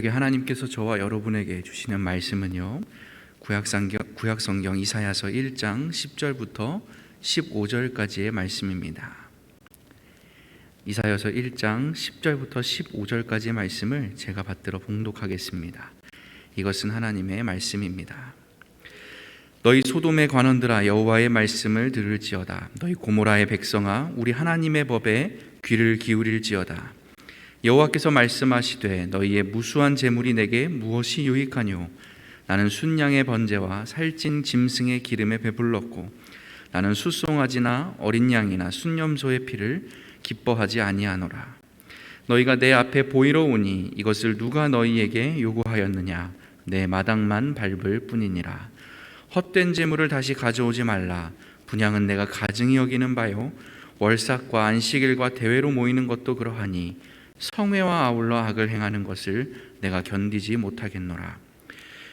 하나님께서 저와 여러분에게 주시는 말씀은요, 구약성경 이사야서 1장 10절부터 15절까지의 말씀입니다. 이사야서 1장 10절부터 15절까지의 말씀을 제가 받들어 봉독하겠습니다. 이것은 하나님의 말씀입니다. 너희 소돔의 관원들아, 여호와의 말씀을 들을지어다. 너희 고모라의 백성아, 우리 하나님의 법에 귀를 기울일지어다. 여호와께서 말씀하시되, 너희의 무수한 재물이 내게 무엇이 유익하뇨? 나는 순양의 번제와 살찐 짐승의 기름에 배불렀고, 나는 숫송아지나 어린 양이나 순염소의 피를 기뻐하지 아니하노라. 너희가 내 앞에 보이러 오니 이것을 누가 너희에게 요구하였느냐? 내 마당만 밟을 뿐이니라. 헛된 재물을 다시 가져오지 말라. 분향은 내가 가증히 여기는 바요, 월삭과 안식일과 대회로 모이는 것도 그러하니 성회와 아울러 악을 행하는 것을 내가 견디지 못하겠노라.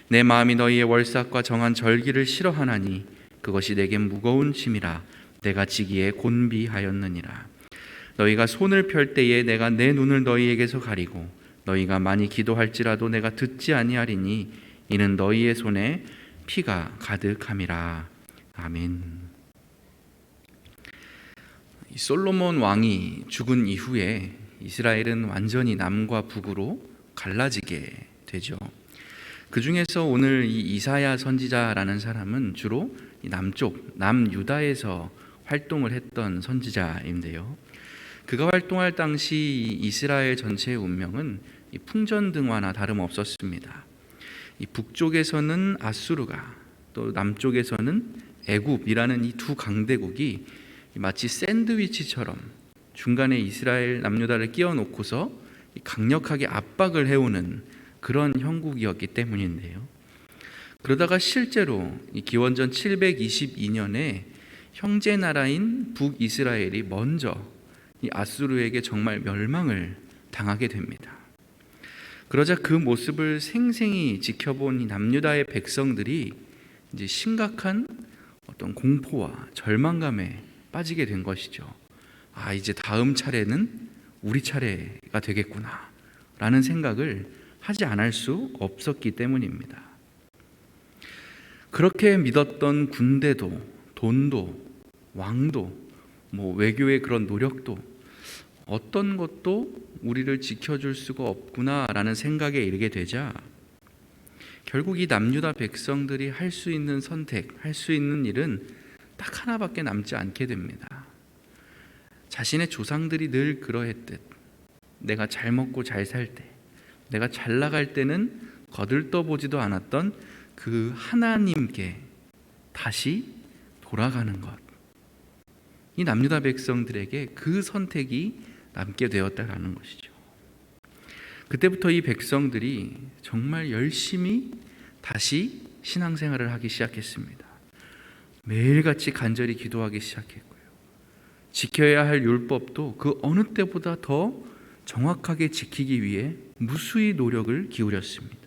내 마음이 너희의 월삭과 정한 절기를 싫어하나니 그것이 내게 무거운 짐이라. 내가 지기에 곤비하였느니라. 너희가 손을 펼 때에 내가 내 눈을 너희에게서 가리고, 너희가 많이 기도할지라도 내가 듣지 아니하리니 이는 너희의 손에 피가 가득함이라. 아멘. 솔로몬 왕이 죽은 이후에 이스라엘은 완전히 남과 북으로 갈라지게 되죠. 그 중에서 오늘 이 이사야 선지자라는 사람은 주로 남쪽 남유다에서 활동을 했던 선지자인데요. 그가 활동할 당시 이스라엘 전체의 운명은 풍전등화나 다름없었습니다. 이 북쪽에서는 아수르가, 또 남쪽에서는 애굽이라는 이 두 강대국이 마치 샌드위치처럼 중간에 이스라엘 남유다를 끼워 놓고서 강력하게 압박을 해오는 그런 형국이었기 때문인데요. 그러다가 실제로 이 기원전 722년에 형제 나라인 북이스라엘이 먼저 이 아수르에게 정말 멸망을 당하게 됩니다. 그러자 그 모습을 생생히 지켜본 이 남유다의 백성들이 이제 심각한 어떤 공포와 절망감에 빠지게 된 것이죠. 아, 이제 다음 차례는 우리 차례가 되겠구나 라는 생각을 하지 않을 수 없었기 때문입니다. 그렇게 믿었던 군대도, 돈도, 왕도, 외교의 그런 노력도 어떤 것도 우리를 지켜줄 수가 없구나라는 생각에 이르게 되자 결국 이 남유다 백성들이 할 수 있는 선택, 할 수 있는 일은 딱 하나밖에 남지 않게 됩니다. 자신의 조상들이 늘 그러했듯 내가 잘 먹고 잘 살 때, 내가 잘 나갈 때는 거들떠보지도 않았던 그 하나님께 다시 돌아가는 것. 이 남유다 백성들에게 그 선택이 남게 되었다라는 것이죠. 그때부터 이 백성들이 정말 열심히 다시 신앙생활을 하기 시작했습니다. 매일같이 간절히 기도하기 시작했고요. 지켜야 할 율법도 그 어느 때보다 더 정확하게 지키기 위해 무수히 노력을 기울였습니다.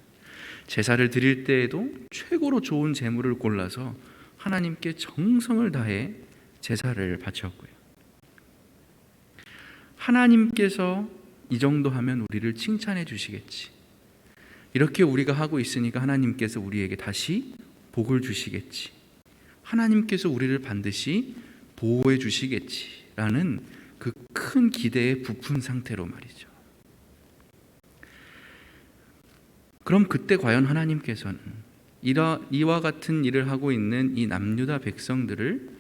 제사를 드릴 때에도 최고로 좋은 제물을 골라서 하나님께 정성을 다해 제사를 바쳤고요. 하나님께서 이 정도 하면 우리를 칭찬해 주시겠지, 이렇게 우리가 하고 있으니까 하나님께서 우리에게 다시 복을 주시겠지, 하나님께서 우리를 반드시 보호해 주시겠지라는 그 큰 기대에 부푼 상태로 말이죠. 그럼 그때 과연 하나님께서는 이와 같은 일을 하고 있는 이 남유다 백성들을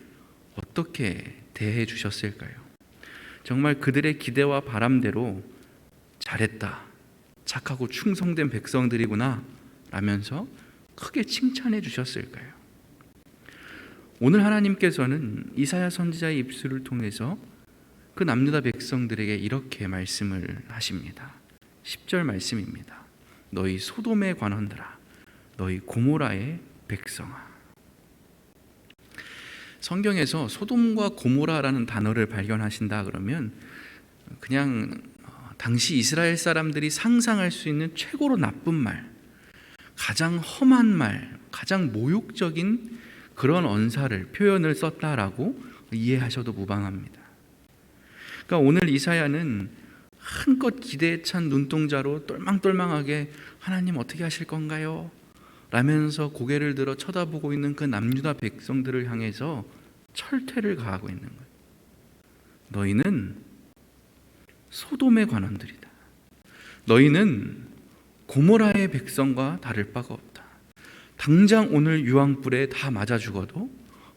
어떻게 대해 주셨을까요? 정말 그들의 기대와 바람대로 잘했다, 착하고 충성된 백성들이구나 라면서 크게 칭찬해 주셨을까요? 오늘 하나님께서는 이사야 선지자의 입술을 통해서 그 남유다 백성들에게 이렇게 말씀을 하십니다. 10절 말씀입니다. 너희 소돔의 관원들아, 너희 고모라의 백성아. 성경에서 소돔과 고모라라는 단어를 발견하신다 그러면 그냥 당시 이스라엘 사람들이 상상할 수 있는 최고로 나쁜 말, 가장 험한 말, 가장 모욕적인 그런 언사를, 표현을 썼다라고 이해하셔도 무방합니다. 그러니까 오늘 이사야는 한껏 기대에 찬 눈동자로 똘망똘망하게 하나님 어떻게 하실 건가요? 라면서 고개를 들어 쳐다보고 있는 그 남유다 백성들을 향해서 철퇴를 가하고 있는 거예요. 너희는 소돔의 관원들이다. 너희는 고모라의 백성과 다를 바가 없다. 당장 오늘 유황불에 다 맞아 죽어도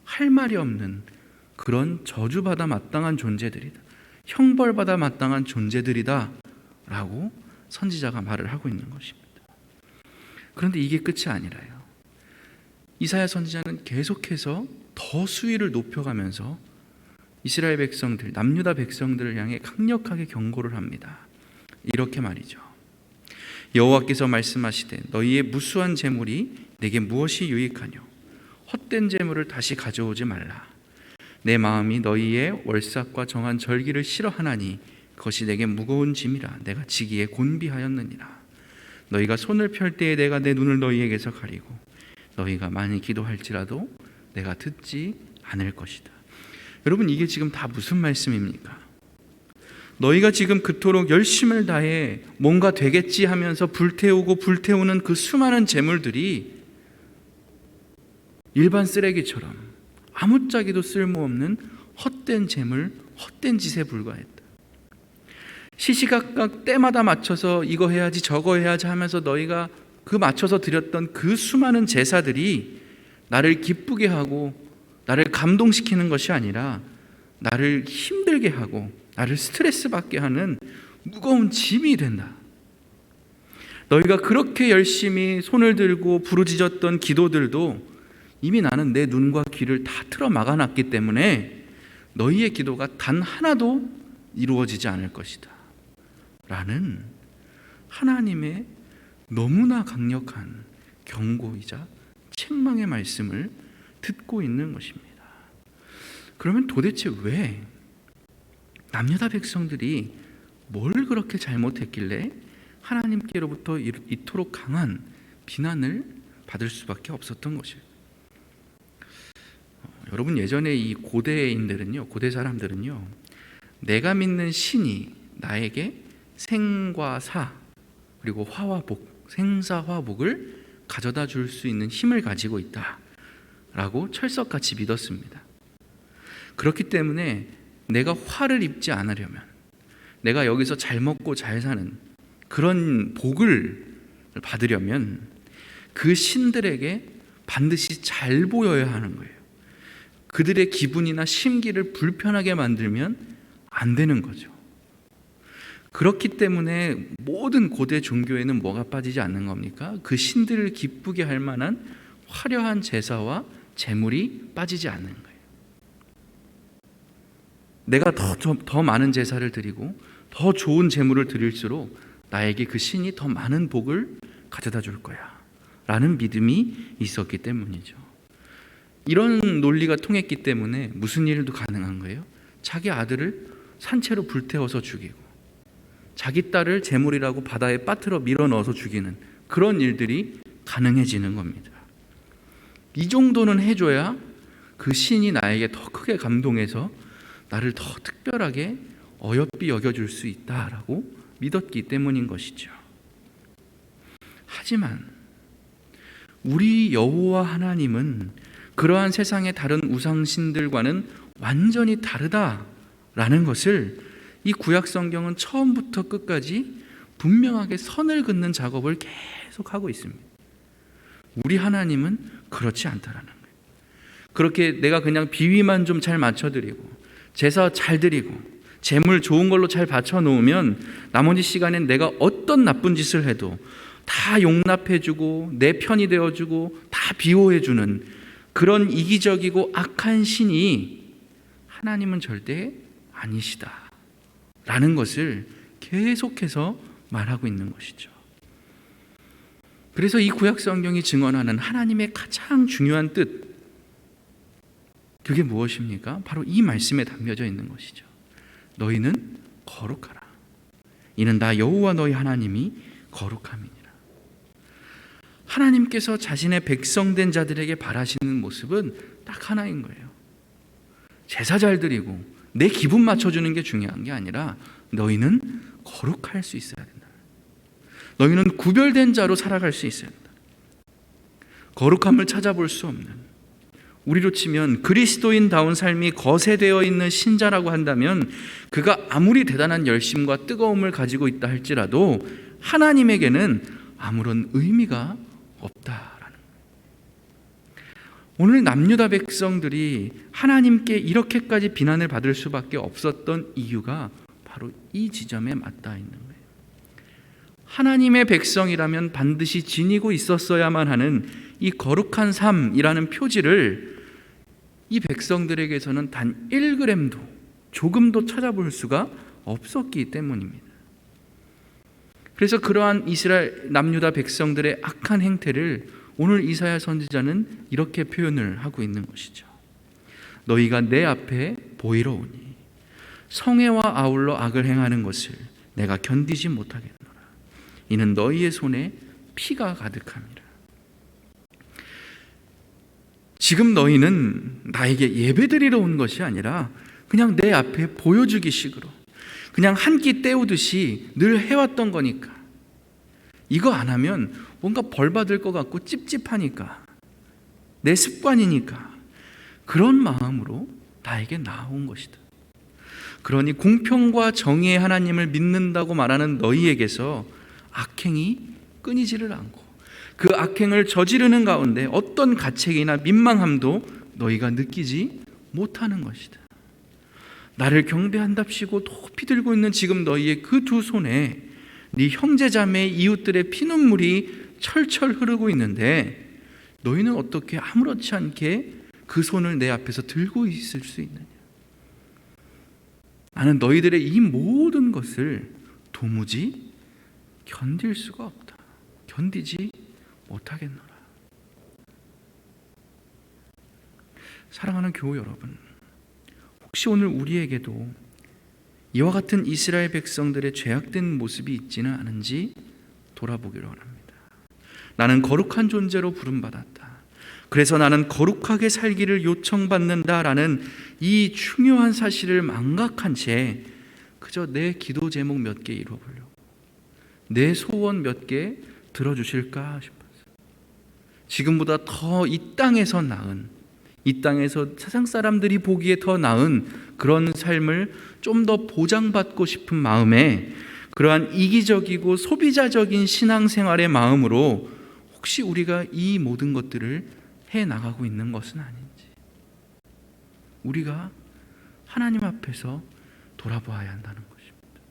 할 말이 없는 그런 저주받아 마땅한 존재들이다. 형벌받아 마땅한 존재들이다 라고 선지자가 말을 하고 있는 것입니다. 그런데 이게 끝이 아니라요. 이사야 선지자는 계속해서 더 수위를 높여가면서 이스라엘 백성들, 남유다 백성들을 향해 강력하게 경고를 합니다. 이렇게 말이죠. 여호와께서 말씀하시되 너희의 무수한 재물이 내게 무엇이 유익하뇨? 헛된 재물을 다시 가져오지 말라. 내 마음이 너희의 월삭과 정한 절기를 싫어하나니 그것이 내게 무거운 짐이라 내가 지기에 곤비하였느니라. 너희가 손을 펼 때에 내가 내 눈을 너희에게서 가리고 너희가 많이 기도할지라도 내가 듣지 않을 것이다. 여러분, 이게 지금 다 무슨 말씀입니까? 너희가 지금 그토록 열심을 다해 뭔가 되겠지 하면서 불태우고 불태우는 그 수많은 재물들이 일반 쓰레기처럼 아무짝에도 쓸모없는 헛된 재물, 헛된 짓에 불과했다. 시시각각 때마다 맞춰서 이거 해야지 저거 해야지 하면서 너희가 그 맞춰서 드렸던 그 수많은 제사들이 나를 기쁘게 하고 나를 감동시키는 것이 아니라 나를 힘들게 하고 나를 스트레스 받게 하는 무거운 짐이 된다. 너희가 그렇게 열심히 손을 들고 부르짖었던 기도들도 이미 나는 내 눈과 귀를 다 틀어 막아놨기 때문에 너희의 기도가 단 하나도 이루어지지 않을 것이다 라는 하나님의 너무나 강력한 경고이자 책망의 말씀을 듣고 있는 것입니다. 그러면 도대체 왜 남유다 백성들이 뭘 그렇게 잘못했길래 하나님께로부터 이토록 강한 비난을 받을 수밖에 없었던 것일까요? 여러분, 예전에 이 고대인들은요, 고대 사람들은요, 내가 믿는 신이 나에게 생과 사 그리고 화와 복, 생사화복을 가져다 줄 수 있는 힘을 가지고 있다라고 철석같이 믿었습니다. 그렇기 때문에 내가 화를 입지 않으려면, 내가 여기서 잘 먹고 잘 사는 그런 복을 받으려면 그 신들에게 반드시 잘 보여야 하는 거예요. 그들의 기분이나 심기를 불편하게 만들면 안 되는 거죠. 그렇기 때문에 모든 고대 종교에는 뭐가 빠지지 않는 겁니까? 그 신들을 기쁘게 할 만한 화려한 제사와 제물이 빠지지 않는 거예요. 내가 더 많은 제사를 드리고 더 좋은 제물을 드릴수록 나에게 그 신이 더 많은 복을 가져다 줄 거야 라는 믿음이 있었기 때문이죠. 이런 논리가 통했기 때문에 무슨 일도 가능한 거예요? 자기 아들을 산채로 불태워서 죽이고 자기 딸을 제물이라고 바다에 빠뜨려 밀어 넣어서 죽이는 그런 일들이 가능해지는 겁니다. 이 정도는 해줘야 그 신이 나에게 더 크게 감동해서 나를 더 특별하게 어여삐 여겨줄 수 있다라고 믿었기 때문인 것이죠. 하지만 우리 여호와 하나님은 그러한 세상의 다른 우상신들과는 완전히 다르다라는 것을 이 구약 성경은 처음부터 끝까지 분명하게 선을 긋는 작업을 계속하고 있습니다. 우리 하나님은 그렇지 않다라는 거예요. 그렇게 내가 그냥 비위만 좀 잘 맞춰드리고 제사 잘 드리고 재물 좋은 걸로 잘 받쳐놓으면 나머지 시간엔 내가 어떤 나쁜 짓을 해도 다 용납해주고 내 편이 되어주고 다 비호해주는 그런 이기적이고 악한 신이 하나님은 절대 아니시다 라는 것을 계속해서 말하고 있는 것이죠. 그래서 이 구약 성경이 증언하는 하나님의 가장 중요한 뜻, 그게 무엇입니까? 바로 이 말씀에 담겨져 있는 것이죠. 너희는 거룩하라. 이는 나 여호와 너희 하나님이 거룩함이니라. 하나님께서 자신의 백성된 자들에게 바라시는 모습은 딱 하나인 거예요. 제사 잘 드리고 내 기분 맞춰주는 게 중요한 게 아니라 너희는 거룩할 수 있어야 된다. 너희는 구별된 자로 살아갈 수 있어야 된다. 거룩함을 찾아볼 수 없는, 우리로 치면 그리스도인다운 삶이 거세되어 있는 신자라고 한다면 그가 아무리 대단한 열심과 뜨거움을 가지고 있다 할지라도 하나님에게는 아무런 의미가 없다라는 거예요. 오늘 남유다 백성들이 하나님께 이렇게까지 비난을 받을 수밖에 없었던 이유가 바로 이 지점에 맞닿아 있는 거예요. 하나님의 백성이라면 반드시 지니고 있었어야만 하는 이 거룩한 삶이라는 표지를 이 백성들에게서는 단 1g도 조금도 찾아볼 수가 없었기 때문입니다. 그래서 그러한 이스라엘 남유다 백성들의 악한 행태를 오늘 이사야 선지자는 이렇게 표현을 하고 있는 것이죠. 너희가 내 앞에 보이러 오니 성애와 아울러 악을 행하는 것을 내가 견디지 못하겠노라. 이는 너희의 손에 피가 가득함이라. 지금 너희는 나에게 예배드리러 온 것이 아니라 그냥 내 앞에 보여주기 식으로 그냥 한 끼 때우듯이 늘 해왔던 거니까, 이거 안 하면 뭔가 벌 받을 것 같고 찝찝하니까, 내 습관이니까 그런 마음으로 나에게 나아온 것이다. 그러니 공평과 정의의 하나님을 믿는다고 말하는 너희에게서 악행이 끊이지를 않고 그 악행을 저지르는 가운데 어떤 가책이나 민망함도 너희가 느끼지 못하는 것이다. 나를 경배한답시고 높이 들고 있는 지금 너희의 그 두 손에 네 형제자매 이웃들의 피눈물이 철철 흐르고 있는데 너희는 어떻게 아무렇지 않게 그 손을 내 앞에서 들고 있을 수 있느냐? 나는 너희들의 이 모든 것을 도무지 견딜 수가 없다. 견디지 못하겠노라. 사랑하는 교우 여러분, 혹시 오늘 우리에게도 이와 같은 이스라엘 백성들의 죄악된 모습이 있지는 않은지 돌아보기를 원합니다. 나는 거룩한 존재로 부름받았다. 그래서 나는 거룩하게 살기를 요청받는다라는 이 중요한 사실을 망각한 채 그저 내 기도 제목 몇 개 이뤄보려고, 내 소원 몇 개 들어주실까 싶었어요. 지금보다 더 이 땅에서 나은, 이 땅에서 세상 사람들이 보기에 더 나은 그런 삶을 좀 더 보장받고 싶은 마음에 그러한 이기적이고 소비자적인 신앙생활의 마음으로 혹시 우리가 이 모든 것들을 해나가고 있는 것은 아닌지, 우리가 하나님 앞에서 돌아보아야 한다는 것입니다.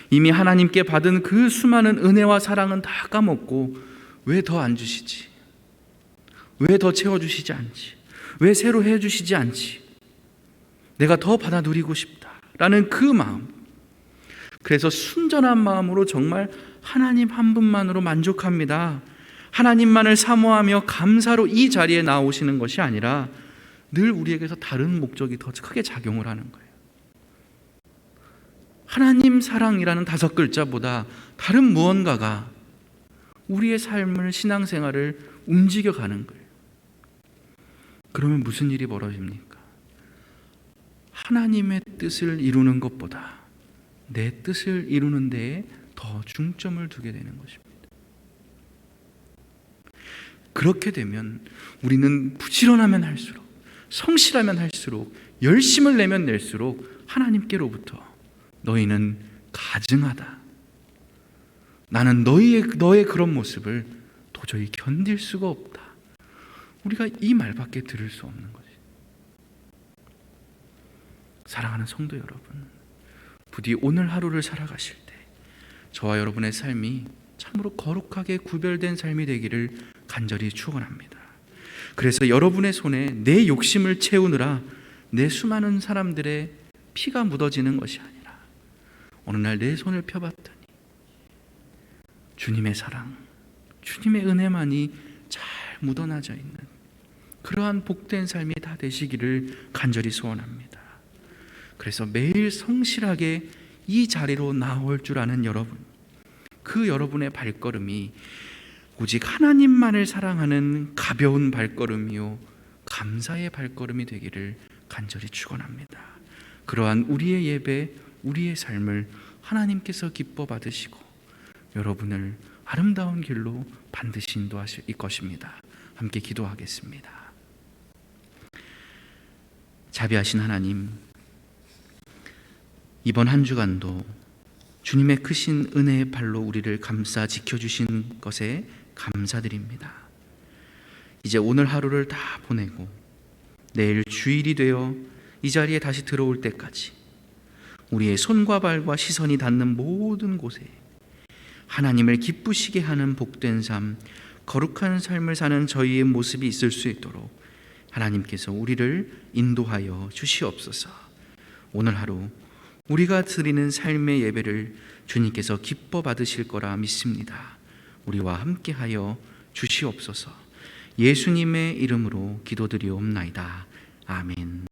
이미 하나님께 받은 그 수많은 은혜와 사랑은 다 까먹고 왜 더 안 주시지? 왜 더 채워주시지 않지? 왜 새로 해주시지 않지? 내가 더 받아 누리고 싶다라는 그 마음, 그래서 순전한 마음으로 정말 하나님 한 분만으로 만족합니다, 하나님만을 사모하며 감사로 이 자리에 나오시는 것이 아니라 늘 우리에게서 다른 목적이 더 크게 작용을 하는 거예요. 하나님 사랑이라는 5글자보다 다른 무언가가 우리의 삶을, 신앙생활을 움직여가는 거예요. 그러면 무슨 일이 벌어집니까? 하나님의 뜻을 이루는 것보다 내 뜻을 이루는 데에 더 중점을 두게 되는 것입니다. 그렇게 되면 우리는 부지런하면 할수록, 성실하면 할수록, 열심을 내면 낼수록 하나님께로부터 너희는 가증하다, 나는 너의 그런 모습을 도저히 견딜 수가 없다, 우리가 이 말밖에 들을 수 없는 거지. 사랑하는 성도 여러분, 부디 오늘 하루를 살아가실 때 저와 여러분의 삶이 참으로 거룩하게 구별된 삶이 되기를 간절히 축원합니다. 그래서 여러분의 손에 내 욕심을 채우느라 내 수많은 사람들의 피가 묻어지는 것이 아니라 어느 날 내 손을 펴봤더니 주님의 사랑, 주님의 은혜만이 잘 묻어나져 있는 그러한 복된 삶이 다 되시기를 간절히 소원합니다. 그래서 매일 성실하게 이 자리로 나올 줄 아는 여러분, 그 여러분의 발걸음이 오직 하나님만을 사랑하는 가벼운 발걸음이요 감사의 발걸음이 되기를 간절히 축원합니다. 그러한 우리의 예배, 우리의 삶을 하나님께서 기뻐 받으시고 여러분을 아름다운 길로 반드시 인도하실 것입니다. 함께 기도하겠습니다. 자비하신 하나님, 이번 한 주간도 주님의 크신 은혜의 팔로 우리를 감싸 지켜주신 것에 감사드립니다. 이제 오늘 하루를 다 보내고 내일 주일이 되어 이 자리에 다시 들어올 때까지 우리의 손과 발과 시선이 닿는 모든 곳에 하나님을 기쁘시게 하는 복된 삶, 거룩한 삶을 사는 저희의 모습이 있을 수 있도록 하나님께서 우리를 인도하여 주시옵소서. 오늘 하루 우리가 드리는 삶의 예배를 주님께서 기뻐 받으실 거라 믿습니다. 우리와 함께하여 주시옵소서. 예수님의 이름으로 기도드리옵나이다. 아멘.